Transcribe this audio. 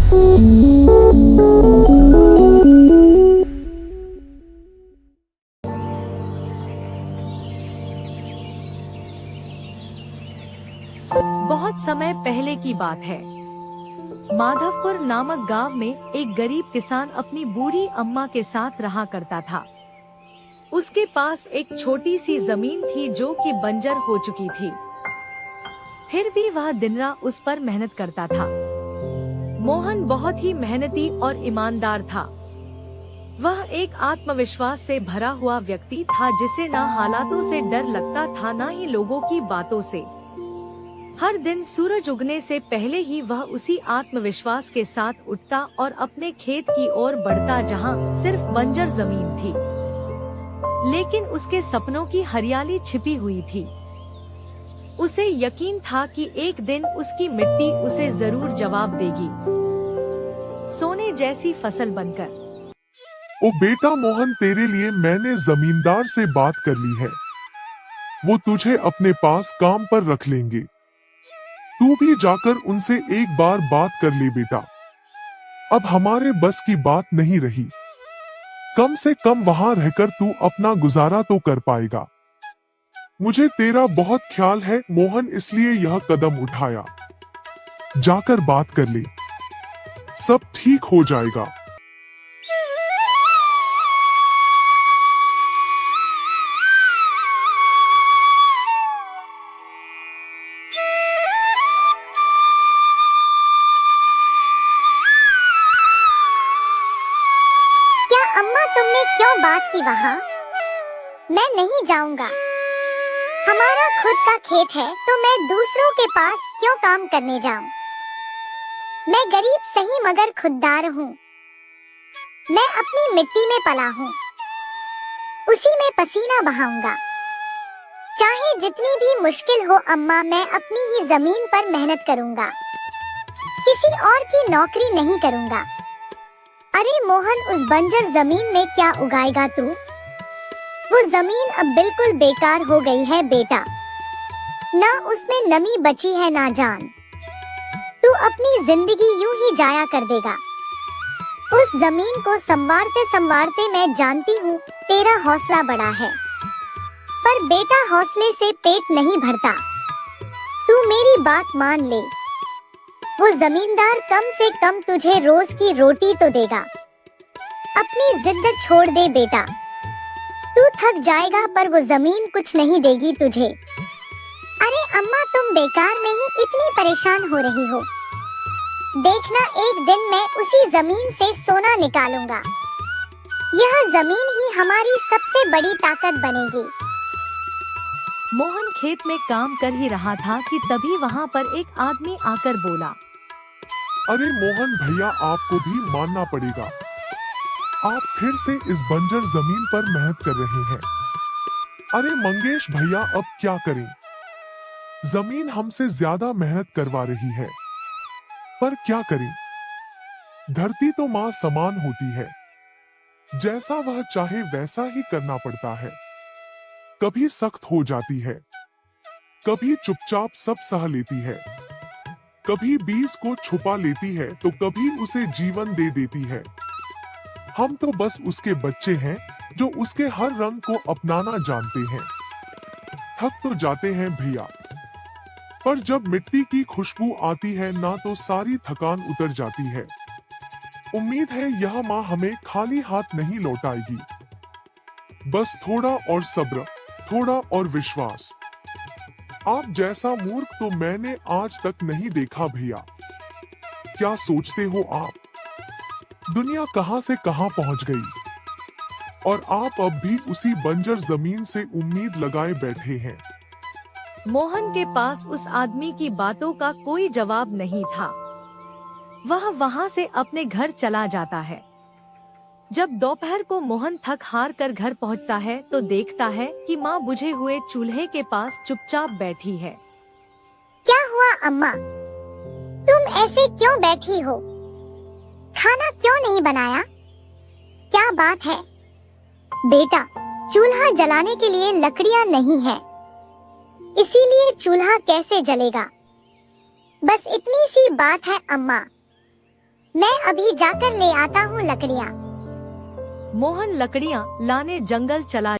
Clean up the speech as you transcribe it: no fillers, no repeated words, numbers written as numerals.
बहुत समय पहले की बात है। माधवपुर नामक गांव में एक गरीब किसान अपनी बूढ़ी अम्मा के साथ रहा करता था। उसके पास एक छोटी सी जमीन थी जो कि बंजर हो चुकी थी। फिर भी वह दिन रात उस पर मेहनत करता था। मोहन बहुत ही मेहनती और ईमानदार था। वह एक आत्मविश्वास से भरा हुआ व्यक्ति था जिसे न हालातों से डर लगता था न ही लोगों की बातों से। हर दिन सूरज उगने से पहले ही वह उसी आत्मविश्वास के साथ उठता और अपने खेत की ओर बढ़ता जहां सिर्फ बंजर जमीन थी, लेकिन उसके सपनों की हरियाली छिपी हुई थी। उसे यकीन था कि एक दिन उसकी मिट्टी उसे जरूर जवाब देगी, सोने जैसी फसल बनकर। ओ बेटा मोहन, तेरे लिए मैंने जमींदार से बात कर ली है। वो तुझे अपने पास काम पर रख लेंगे। तू भी जाकर उनसे एक बार बात कर ले बेटा। अब हमारे बस की बात नहीं रही। कम से कम वहां रहकर तू अपना गुजारा तो कर पाएगा। मुझे तेरा बहुत ख्याल है मोहन, इसलिए यह कदम उठाया। जाकर बात कर ले, सब ठीक हो जाएगा। तुमने क्यों बात की वहाँ? मैं नहीं जाऊंगा। हमारा खुद का खेत है तो मैं दूसरों के पास क्यों काम करने जाऊं? मैं गरीब सही मगर खुददार हूँ। मैं अपनी मिट्टी में पला हूँ, उसी में पसीना बहाऊंगा। चाहे जितनी भी मुश्किल हो अम्मा, मैं अपनी ही जमीन पर मेहनत करूंगा। किसी और की नौकरी नहीं करूंगा। अरे मोहन, उस बंजर जमीन में क्या उगाएगा तू? वो जमीन अब बिल्कुल बेकार हो गई है बेटा। ना उसमें नमी बची है ना जान। तू अपनी जिंदगी यूं ही जाया कर देगा। उस जमीन को संवारते संवारते मैं जानती हूँ तेरा हौसला बड़ा है, पर बेटा हौसले से पेट नहीं भरता। तू मेरी बात मान ले। वो जमींदार कम से कम तुझे रोज की रोटी तो देगा। अपनी जिद छोड़ दे बेटा। तू थक जाएगा पर वो जमीन कुछ नहीं देगी तुझे। अरे अम्मा, तुम बेकार में ही इतनी परेशान हो रही हो। देखना, एक दिन मैं उसी जमीन से सोना निकालूंगा। यह जमीन ही हमारी सबसे बड़ी ताकत बनेगी। मोहन खेत में काम कर ही रहा था कि तभी वहाँ पर एक आदमी आकर बोला, अरे मोहन भैया, आपको भी मानना पड़ेगा। आप फिर से इस बंजर जमीन पर मेहनत कर रहे हैं। अरे मंगेश भैया, अब क्या करें? जमीन हमसे ज्यादा मेहनत करवा रही है, पर क्या करें? धरती तो माँ समान होती है, जैसा वह चाहे वैसा ही करना पड़ता है। कभी सख्त हो जाती है, कभी चुपचाप सब सह लेती है, कभी बीज को छुपा लेती है तो कभी उसे जीवन दे देती है। हम तो बस उसके बच्चे हैं जो उसके हर रंग को अपनाना जानते हैं। थक तो जाते हैं भैया, पर जब मिट्टी की खुशबू आती है ना तो सारी थकान उतर जाती है। उम्मीद है यह माँ हमें खाली हाथ नहीं लौटाएगी। बस थोड़ा और सब्र, थोड़ा और विश्वास। आप जैसा मूर्ख तो मैंने आज तक नहीं देखा भैया। क्या सोचते हो आप? दुनिया कहां से कहां पहुंच गई, और आप अब भी उसी बंजर जमीन से उम्मीद लगाए बैठे हैं। मोहन के पास उस आदमी की बातों का कोई जवाब नहीं था। वह वहाँ से अपने घर चला जाता है। जब दोपहर को मोहन थक हार कर घर पहुँचता है तो देखता है कि माँ बुझे हुए चूल्हे के पास चुपचाप बैठी है। क्या हुआ अम्मा? तुम ऐसे क्यों बैठी हो? खाना क्यों नहीं बनाया? क्या बात है? बेटा, चूल्हा जलाने के लिए लकड़ियाँ नहीं है, इसीलिए चूल्हा कैसे जलेगा? बस इतनी सी बात है अम्मा। मैं अभी जाकर ले आता हूँ लकड़ियाँ। मोहन लकड़ियाँ लाने जंगल चला